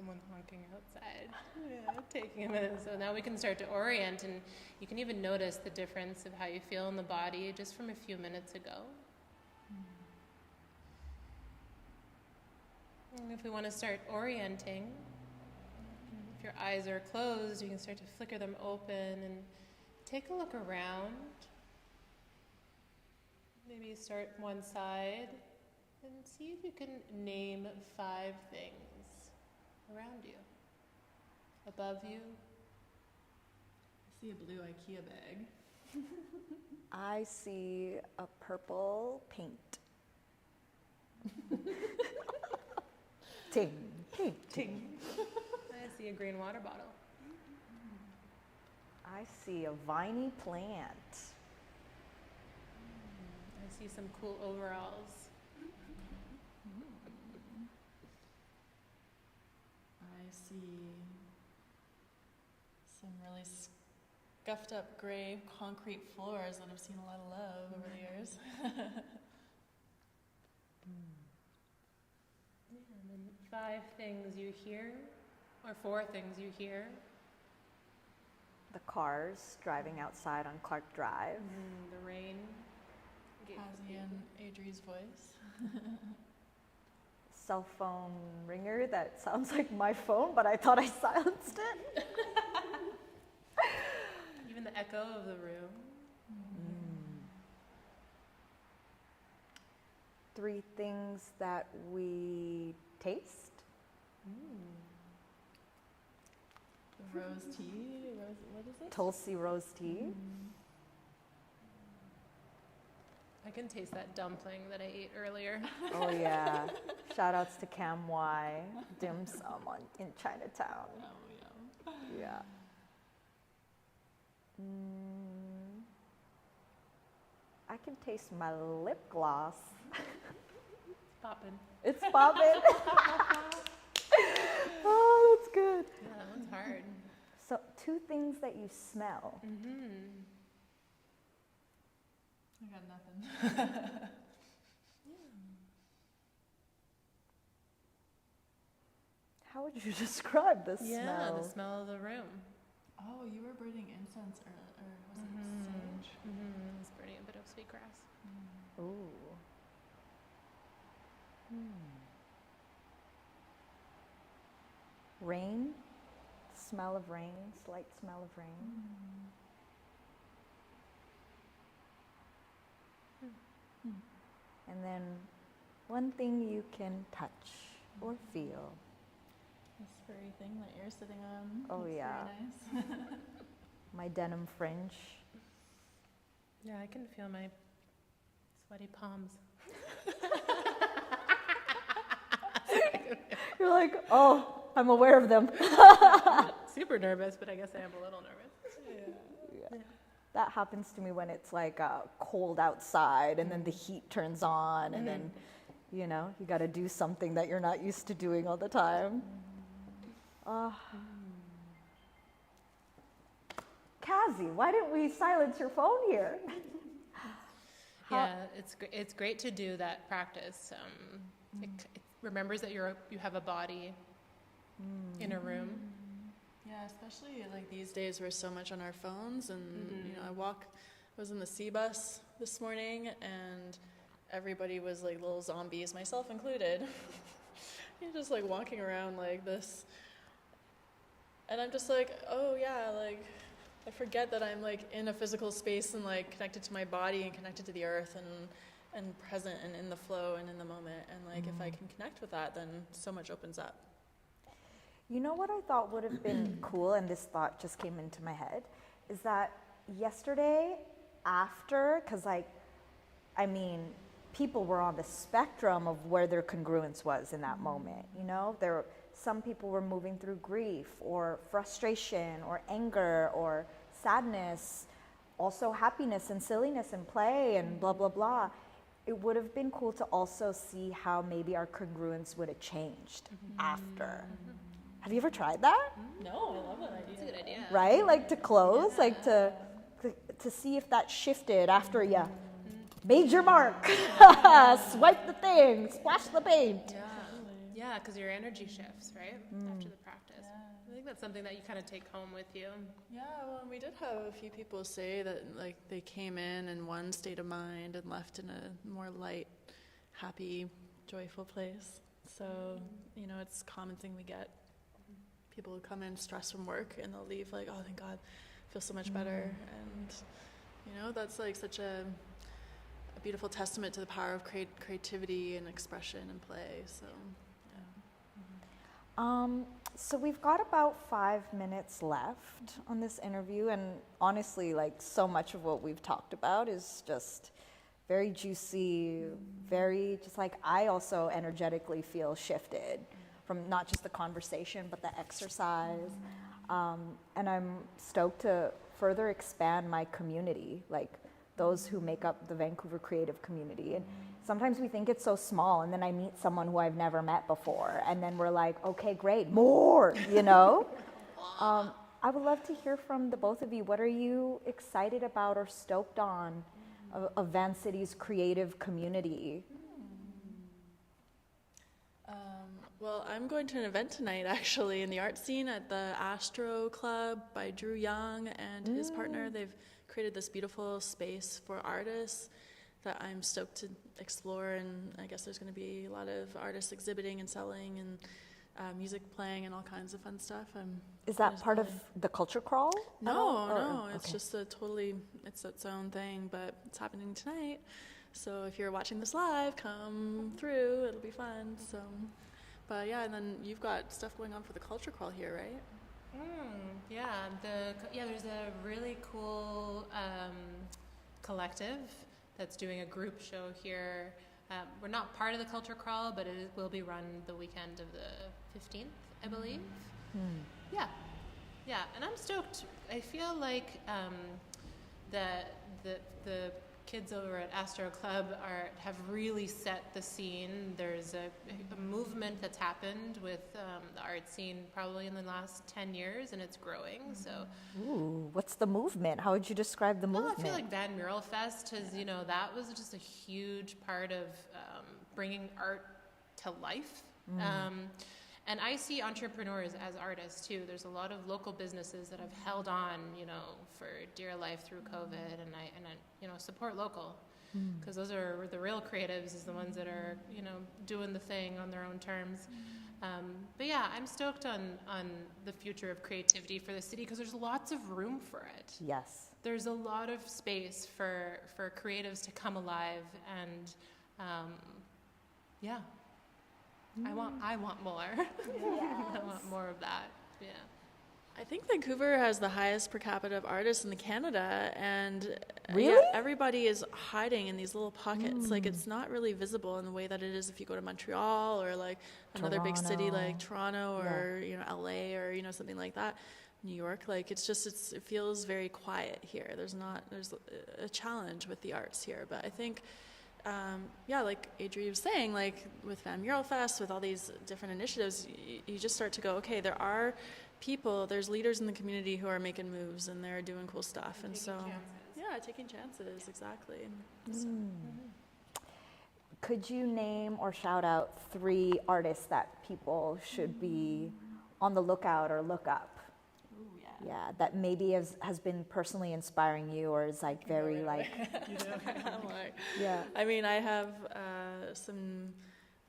someone honking outside. Yeah, taking a minute. So now we can start to orient, and you can even notice the difference of how you feel in the body just from a few minutes ago. And if we want to start orienting, if your eyes are closed, you can start to flicker them open and take a look around. Maybe start one side and see if you can name 5 things around you, above you. I see a blue IKEA bag. I see a purple paint. Ting, ting, ting. I see a green water bottle. I see a viney plant. I see some cool overalls. I see some really scuffed up gray concrete floors that I've seen a lot of love over the years. And then 5 things you hear, or 4 things you hear. The cars driving outside on Clark Drive. The rain. Kazi and Adri's voice. Cell phone ringer that sounds like my phone, but I thought I silenced it. Even the echo of the room. 3 things that we taste. Rose tea, what is it? Tulsi rose tea. I can taste that dumpling that I ate earlier. Oh yeah. Shout outs to Cam Y, dim sum in Chinatown. Oh, yeah. Yeah. I can taste my lip gloss. Poppin'. It's popping. Oh, that's good. Yeah, that one's hard. So 2 things that you smell. I got nothing. How would you describe the Yeah, smell? the smell of the room. Oh, you were burning incense, or was it sage? It's burning a bit of sweetgrass. Ooh. Rain, smell of rain, slight smell of rain. And then one thing you can touch or feel. This furry thing that you're sitting on. Oh, It's yeah. Very nice. My denim fringe. Yeah, I can feel my sweaty palms. You're like, oh, I'm aware of them. Super nervous, but I guess I am a little nervous. Yeah. That happens to me when it's like cold outside and then the heat turns on and then, you know, you got to do something that you're not used to doing all the time. Kazi, why didn't we silence your phone here? Yeah, it's great to do that practice. It remembers that you have a body in a room. Yeah, especially like these days we're so much on our phones, and you know, I was in the C bus this morning and everybody was like little zombies, myself included. You're just like walking around like this. And I'm just like, oh yeah, like I forget that I'm like in a physical space and like connected to my body and connected to the earth and present and in the flow and in the moment. And like if I can connect with that, then so much opens up. You know what I thought would have been cool, and this thought just came into my head, is that yesterday after, because like, I mean, people were on the spectrum of where their congruence was in that moment, you know? Some people were moving through grief or frustration or anger or sadness, also happiness and silliness and play and blah, blah, blah. It would have been cool to also see how maybe our congruence would have changed after. Have you ever tried that? No, I love that idea. That's a good idea. Right? Like to close, like to see if that shifted after you made your mark, swipe the thing, splash the paint. Yeah, Yeah, because your energy shifts, right? After the practice. I think that's something that you kind of take home with you. Yeah, well, we did have a few people say that like they came in one state of mind and left in a more light, happy, joyful place. So, you know, it's a common thing we get. People who come in stressed from work and they'll leave like, oh, thank God, I feel so much better. And, you know, that's like such a beautiful testament to the power of creativity and expression and play. So, yeah. So we've got about 5 minutes left on this interview, and honestly, like, so much of what we've talked about is just very juicy, very just like, I also energetically feel shifted from not just the conversation, but the exercise. And I'm stoked to further expand my community, like those who make up the Vancouver creative community. And sometimes we think it's so small, and then I meet someone who I've never met before, and then we're like, okay, great, more, you know? I would love to hear from the both of you. What are you excited about or stoked on of Vancity's creative community? Well, I'm going to an event tonight, actually, in the art scene at the Astro Club by Drew Young and his partner. They've created this beautiful space for artists that I'm stoked to explore, and I guess there's going to be a lot of artists exhibiting and selling and music playing and all kinds of fun stuff. Is that part of the culture crawl? No, it's just it's its own thing, but it's happening tonight. So if you're watching this live, come through, it'll be fun. So, but yeah, and then you've got stuff going on for the culture crawl here, right? There's a really cool collective that's doing a group show here. We're not part of the culture crawl, but it will be run the weekend of the 15th, I believe. Yeah, and I'm stoked. I feel like the kids over at Astro Club have really set the scene. There's a movement that's happened with the art scene probably in the last 10 years, and it's growing. So, what's the movement? How would you describe the movement? I feel like Van Mural Fest has, that was just a huge part of bringing art to life. And I see entrepreneurs as artists too. There's a lot of local businesses that have held on, for dear life through COVID, and I support local, because those are the real creatives, is the ones that are, doing the thing on their own terms. But yeah, I'm stoked on the future of creativity for the city, because there's lots of room for it. Yes. There's a lot of space for creatives to come alive, and I want more. I want more of that. Yeah. I think Vancouver has the highest per capita of artists in Canada, and really? Everybody is hiding in these little pockets. Like, it's not really visible in the way that it is if you go to Montreal or like another big city like Toronto or LA or something like that. New York, like it feels very quiet here. There's a challenge with the arts here, but I think. Like Adri was saying, like with Van Mural Fest, with all these different initiatives, you just start to go, okay, there's leaders in the community who are making moves and they're doing cool stuff. And so, taking chances, exactly. So. Could you name or shout out 3 artists that people should be on the lookout or look up? Yeah, that maybe has been personally inspiring you, or is like very like. Yeah. I mean, I have some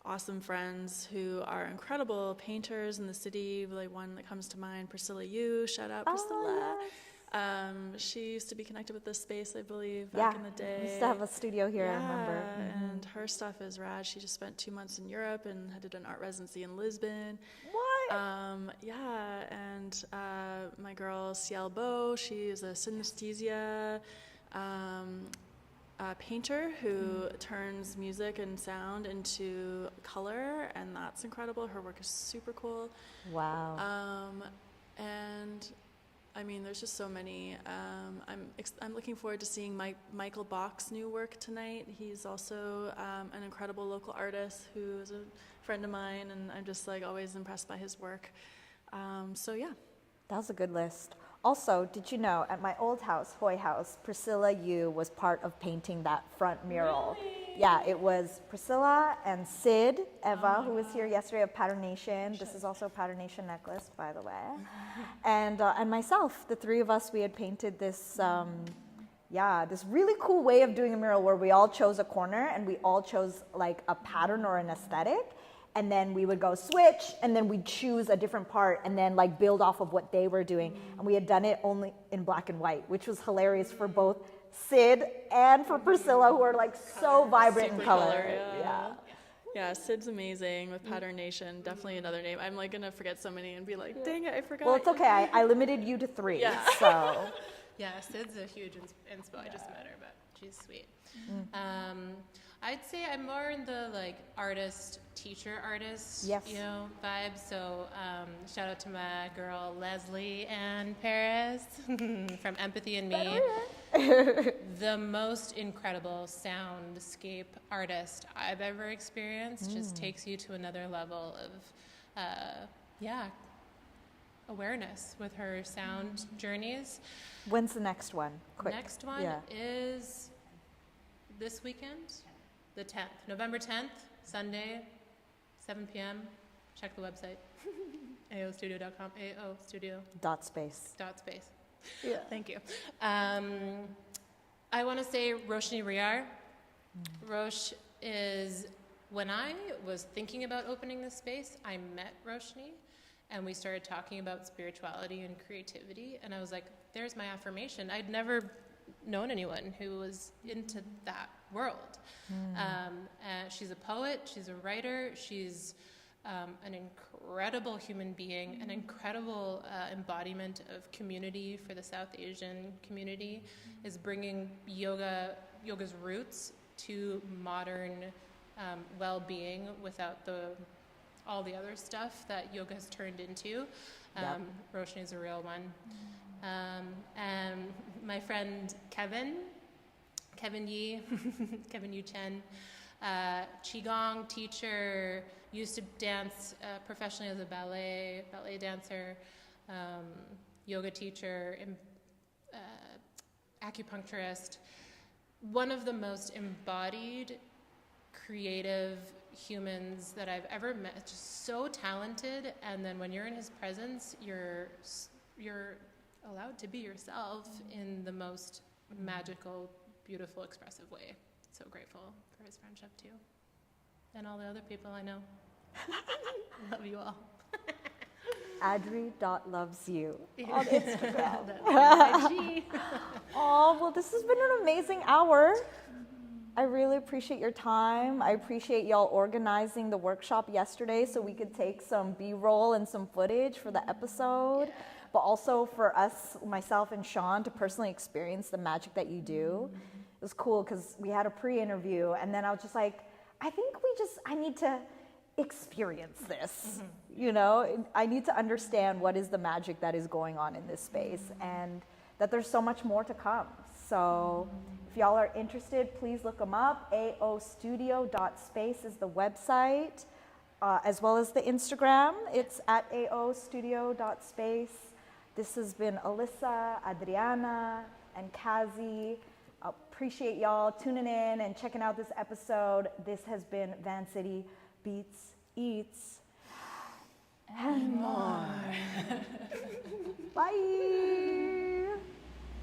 awesome friends who are incredible painters in the city. Like one that comes to mind, Priscilla Yu. Shout out Priscilla. Yes. She used to be connected with this space, I believe, back in the day. We used to have a studio here, I remember. And her stuff is rad. She just spent 2 months in Europe and did an art residency in Lisbon. What? And my girl Ciel Beau, she is a synesthesia painter who turns music and sound into color, and that's incredible. Her work is super cool. Wow. And I mean, there's just so many. I'm looking forward to seeing Michael Bach's new work tonight. He's also an incredible local artist who is a friend of mine, and I'm just like always impressed by his work. That was a good list. Also, did you know, at my old house, Hoy House, Priscilla Yu was part of painting that front mural. Really? Yeah, it was Priscilla and Sid, Eva, who was here yesterday of Pattern Nation. This is also a Pattern Nation necklace, by the way. And myself, the three of us, we had painted this, this really cool way of doing a mural where we all chose a corner and we all chose like a pattern or an aesthetic. And then we would go switch, and then we'd choose a different part and then like build off of what they were doing. And we had done it only in black and white, which was hilarious for both Sid and for Priscilla, who are like so vibrant in color. Yeah, Sid's amazing with Pattern Nation. Definitely another name. I'm like gonna forget so many and be like, dang it, I forgot. Well, it's okay. I limited you to 3. Yeah. So. Yeah, Sid's a huge inspo. I just met her, but she's sweet. I'd say I'm more in the like teacher artist, vibe. So shout out to my girl Leslie and Paris from Empathy and Me. The most incredible soundscape artist I've ever experienced. Just takes you to another level of awareness with her sound journeys. When's the next one? Quick. Next one is this weekend, the 10th, November 10th, Sunday, 7 p.m. Check the website, aostudio.com, .space. Yeah. Thank you. I want to say Roshni Riyar. Rosh is, when I was thinking about opening this space, I met Roshni. And we started talking about spirituality and creativity. And I was like, there's my affirmation. I'd never known anyone who was into that world. She's a poet. She's a writer. She's an incredible human being, an incredible embodiment of community for the South Asian community, is bringing yoga's roots to modern well-being without all the other stuff that yoga has turned into. Roshni is a real one. And my friend Kevin Yi, Kevin Yu Chen, Qigong teacher, used to dance professionally as a ballet dancer, yoga teacher, acupuncturist. One of the most embodied, creative humans that I've ever met. Just so talented, and then when you're in his presence, you're allowed to be yourself in the most magical, beautiful, expressive way. So grateful for his friendship too, and all the other people I know. Love you all. Adri.lovesyou on Instagram. Well, this has been an amazing hour. I really appreciate your time. I appreciate y'all organizing the workshop yesterday so we could take some B-roll and some footage for the episode, but also for us, myself and Sean, to personally experience the magic that you do. It was cool because we had a pre-interview, and then I was just like, I need to experience this, I need to understand what is the magic that is going on in this space, and that there's so much more to come. So if y'all are interested, please look them up. aostudio.space is the website, as well as the Instagram. It's at aostudio.space. This has been Alyssa, Adriana, and Kazi. Appreciate y'all tuning in and checking out this episode. This has been Vancity Beats, Eats, and more. Bye.